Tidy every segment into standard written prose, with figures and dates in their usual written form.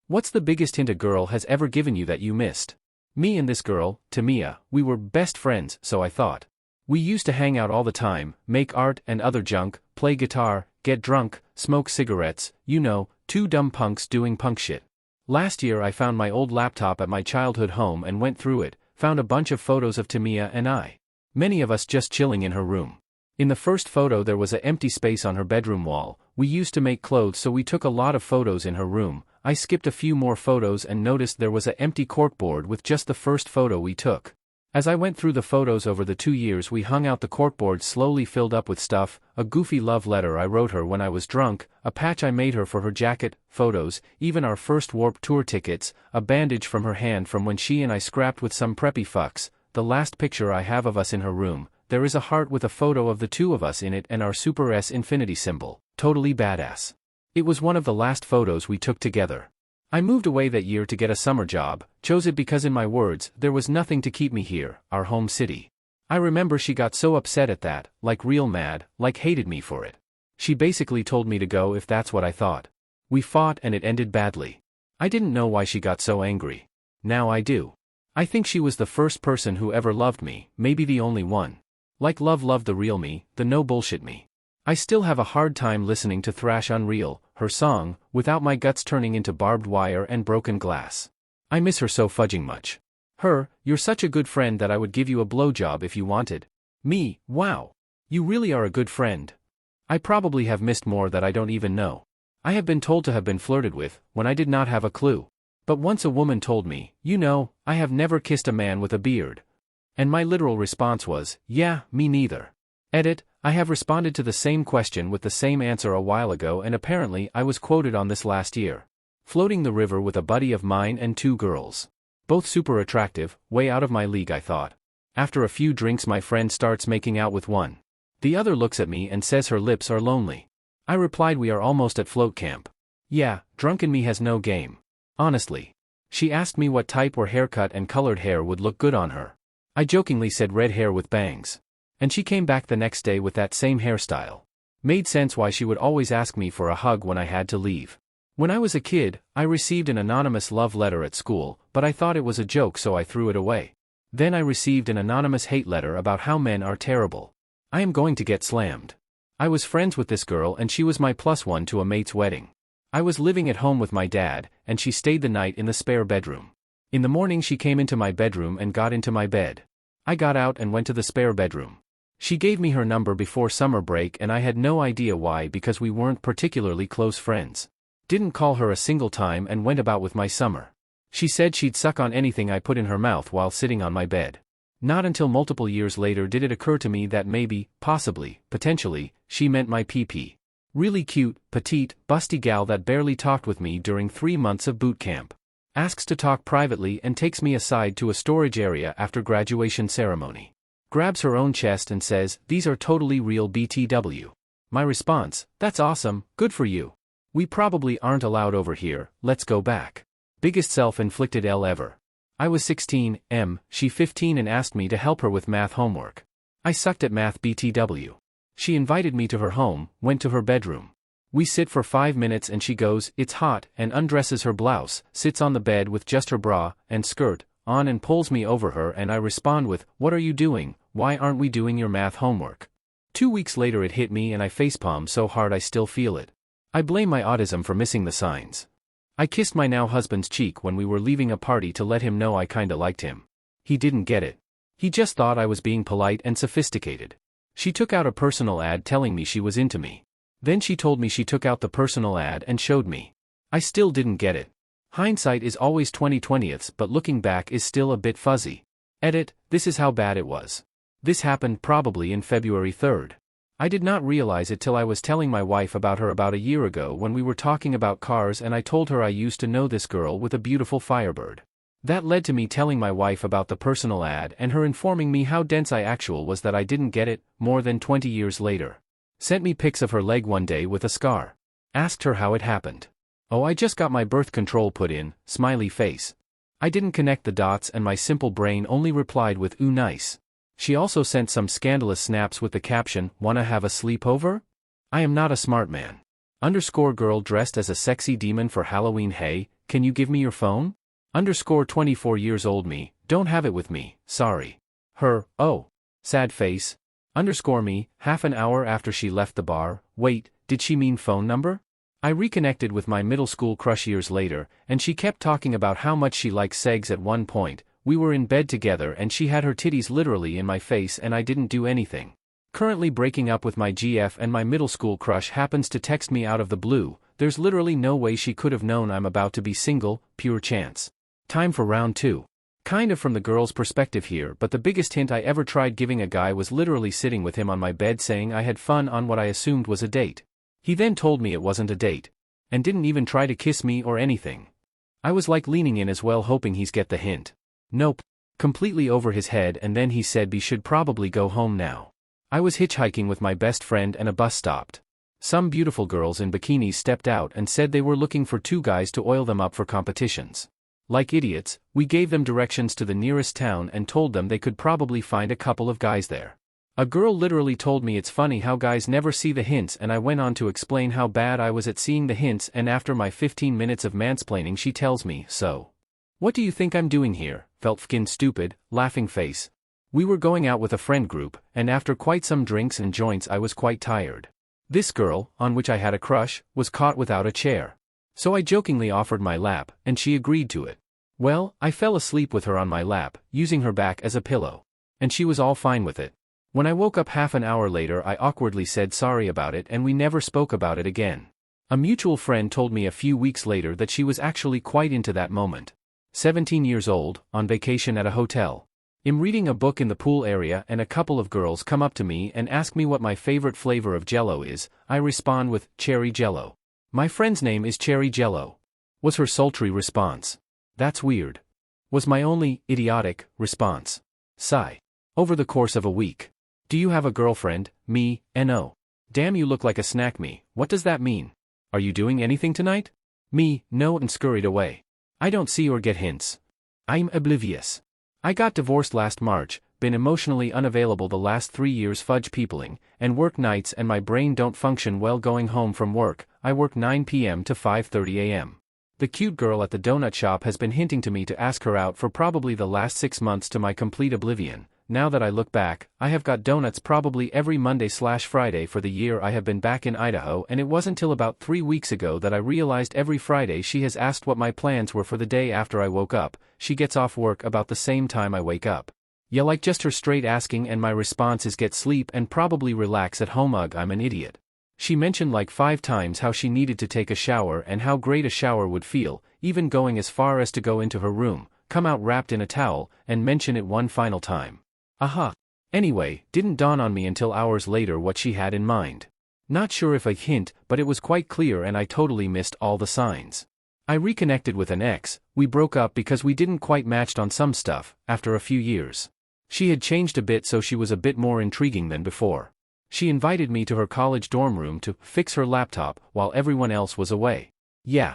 What's the biggest hint a girl has ever given you that you missed? Me and this girl, Tamia, we were best friends, so I thought. We used to hang out all the time, make art and other junk, play guitar, get drunk, smoke cigarettes, you know, two dumb punks doing punk shit. Last year I found my old laptop at my childhood home and went through it, found a bunch of photos of Tamia and I. Many of us just chilling in her room. In the first photo there was an empty space on her bedroom wall. We used to make clothes, so we took a lot of photos in her room. I skipped a few more photos and noticed there was an empty corkboard with just the first photo we took. As I went through the photos over the 2 years we hung out, the corkboard slowly filled up with stuff: a goofy love letter I wrote her when I was drunk, a patch I made her for her jacket, photos, even our first Warped Tour tickets, a bandage from her hand from when she and I scrapped with some preppy fucks. The last picture I have of us in her room, there is a heart with a photo of the two of us in it and our Super S infinity symbol. Totally badass. It was one of the last photos we took together. I moved away that year to get a summer job, chose it because, in my words, there was nothing to keep me here, our home city. I remember she got so upset at that, like real mad, like hated me for it. She basically told me to go if that's what I thought. We fought and it ended badly. I didn't know why she got so angry. Now I do. I think she was the first person who ever loved me, maybe the only one. Like love loved the real me, the no bullshit me. I still have a hard time listening to Thrash Unreal, her song, without my guts turning into barbed wire and broken glass. I miss her so fudging much. Her, you're such a good friend that I would give you a blowjob if you wanted. Me, wow. You really are a good friend. I probably have missed more that I don't even know. I have been told to have been flirted with, when I did not have a clue. But once a woman told me, you know, I have never kissed a man with a beard. And my literal response was, yeah, me neither. Edit, I have responded to the same question with the same answer a while ago, and apparently I was quoted on this last year. Floating the river with a buddy of mine and 2 girls. Both super attractive, way out of my league I thought. After a few drinks my friend starts making out with one. The other looks at me and says her lips are lonely. I replied we are almost at float camp. Yeah, drunken me has no game. Honestly. She asked me what type or haircut and colored hair would look good on her. I jokingly said red hair with bangs. And she came back the next day with that same hairstyle. Made sense why she would always ask me for a hug when I had to leave. When I was a kid, I received an anonymous love letter at school, but I thought it was a joke so I threw it away. Then I received an anonymous hate letter about how men are terrible. I am going to get slammed. I was friends with this girl and she was my +1 to a mate's wedding. I was living at home with my dad, and she stayed the night in the spare bedroom. In the morning she came into my bedroom and got into my bed. I got out and went to the spare bedroom. She gave me her number before summer break and I had no idea why, because we weren't particularly close friends. Didn't call her a single time and went about with my summer. She said she'd suck on anything I put in her mouth while sitting on my bed. Not until multiple years later did it occur to me that maybe, possibly, potentially, she meant my pee-pee. Really cute, petite, busty gal that barely talked with me during 3 months of boot camp. Asks to talk privately and takes me aside to a storage area after graduation ceremony. Grabs her own chest and says, "These are totally real BTW." My response, "That's awesome, good for you. We probably aren't allowed over here, let's go back." Biggest self-inflicted L ever. I was 16, she 15, and asked me to help her with math homework. I sucked at math BTW. She invited me to her home, went to her bedroom. We sit for 5 minutes and she goes, "It's hot," and undresses her blouse, sits on the bed with just her bra and skirt on and pulls me over her, and I respond with, "What are you doing? Why aren't we doing your math homework?" 2 weeks later it hit me and I facepalm so hard I still feel it. I blame my autism for missing the signs. I kissed my now husband's cheek when we were leaving a party to let him know I kinda liked him. He didn't get it. He just thought I was being polite and sophisticated. She took out a personal ad telling me she was into me. Then she told me she took out the personal ad and showed me. I still didn't get it. Hindsight is always 20/20ths, but looking back is still a bit fuzzy. Edit, this is how bad it was. This happened probably in February 3rd. I did not realize it till I was telling my wife about her about a year ago when we were talking about cars and I told her I used to know this girl with a beautiful Firebird. That led to me telling my wife about the personal ad and her informing me how dense I actual was that I didn't get it, more than 20 years later. Sent me pics of her leg one day with a scar. Asked her how it happened. "Oh, I just got my birth control put in," smiley face. I didn't connect the dots and my simple brain only replied with "ooh nice." She also sent some scandalous snaps with the caption, "Wanna have a sleepover?" I am not a smart man. Underscore girl dressed as a sexy demon for Halloween. Hey, can you give me your phone? Underscore 24 years old me, don't have it with me, sorry. Her, oh. Sad face. Underscore me, half an hour after she left the bar, wait, did she mean phone number? I reconnected with my middle school crush years later, and she kept talking about how much she likes segs at one point. We were in bed together and she had her titties literally in my face and I didn't do anything. Currently breaking up with my GF and my middle school crush happens to text me out of the blue. There's literally no way she could have known I'm about to be single, pure chance. Time for round 2. Kind of from the girl's perspective here, but the biggest hint I ever tried giving a guy was literally sitting with him on my bed saying I had fun on what I assumed was a date. He then told me it wasn't a date. And didn't even try to kiss me or anything. I was like leaning in as well hoping he's get the hint. Nope. Completely over his head, and then he said we should probably go home now. I was hitchhiking with my best friend and a bus stopped. Some beautiful girls in bikinis stepped out and said they were looking for 2 guys to oil them up for competitions. Like idiots, we gave them directions to the nearest town and told them they could probably find a couple of guys there. A girl literally told me it's funny how guys never see the hints, and I went on to explain how bad I was at seeing the hints, and after my 15 minutes of mansplaining she tells me, so. What do you think I'm doing here? Felt fkin stupid, laughing face. We were going out with a friend group, and after quite some drinks and joints I was quite tired. This girl, on which I had a crush, was caught without a chair. So I jokingly offered my lap, and she agreed to it. Well, I fell asleep with her on my lap, using her back as a pillow. And she was all fine with it. When I woke up half an hour later I awkwardly said sorry about it and we never spoke about it again. A mutual friend told me a few weeks later that she was actually quite into that moment. 17 years old, on vacation at a hotel. I'm reading a book in the pool area and a couple of girls come up to me and ask me what my favorite flavor of Jello is. I respond with, cherry Jello. My friend's name is Cherry Jello. Was her sultry response. That's weird. Was my only, idiotic, response. Sigh. Over the course of a week. Do you have a girlfriend? Me, no. Damn, you look like a snack. Me, what does that mean? Are you doing anything tonight? Me, no, and scurried away. I don't see or get hints. I'm oblivious. I got divorced last March, been emotionally unavailable the last 3 years fudge peopling, and work nights and my brain don't function well going home from work. I work 9 p.m. to 5:30 a.m. The cute girl at the donut shop has been hinting to me to ask her out for probably the last 6 months to my complete oblivion. Now that I look back, I have got donuts probably every Monday/Friday for the year I have been back in Idaho, and it wasn't till about 3 weeks ago that I realized every Friday she has asked what my plans were for the day after I woke up. She gets off work about the same time I wake up. Yeah, like just her straight asking, and my response is get sleep and probably relax at home. Ugh, I'm an idiot. She mentioned like 5 times how she needed to take a shower and how great a shower would feel, even going as far as to go into her room, come out wrapped in a towel, and mention it one final time. Aha. Anyway, didn't dawn on me until hours later what she had in mind. Not sure if a hint, but it was quite clear and I totally missed all the signs. I reconnected with an ex. We broke up because we didn't quite matched on some stuff, after a few years. She had changed a bit, so she was a bit more intriguing than before. She invited me to her college dorm room to fix her laptop while everyone else was away. Yeah.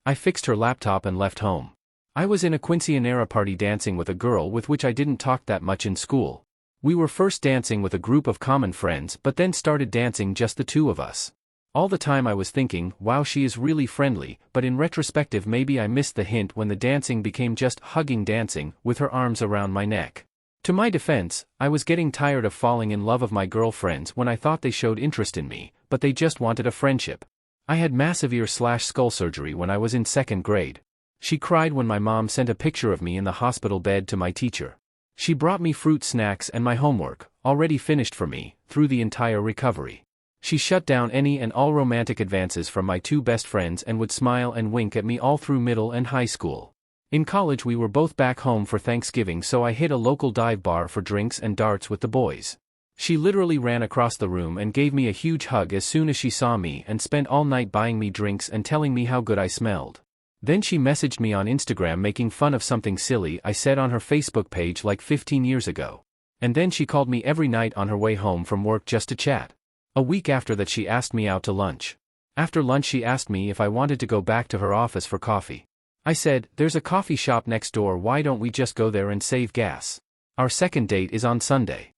I fixed her laptop and left home. I was in a quinceañera party dancing with a girl with which I didn't talk that much in school. We were first dancing with a group of common friends but then started dancing just the 2 of us. All the time I was thinking, wow, she is really friendly, but in retrospective maybe I missed the hint when the dancing became just hugging dancing with her arms around my neck. To my defense, I was getting tired of falling in love of my girlfriends when I thought they showed interest in me, but they just wanted a friendship. I had massive ear/skull surgery when I was in 2nd grade. She cried when my mom sent a picture of me in the hospital bed to my teacher. She brought me fruit snacks and my homework, already finished for me, through the entire recovery. She shut down any and all romantic advances from my 2 best friends and would smile and wink at me all through middle and high school. In college we were both back home for Thanksgiving, so I hit a local dive bar for drinks and darts with the boys. She literally ran across the room and gave me a huge hug as soon as she saw me and spent all night buying me drinks and telling me how good I smelled. Then she messaged me on Instagram making fun of something silly I said on her Facebook page like 15 years ago. And then she called me every night on her way home from work just to chat. A week after that she asked me out to lunch. After lunch she asked me if I wanted to go back to her office for coffee. I said, there's a coffee shop next door, why don't we just go there and save gas? Our second date is on Sunday.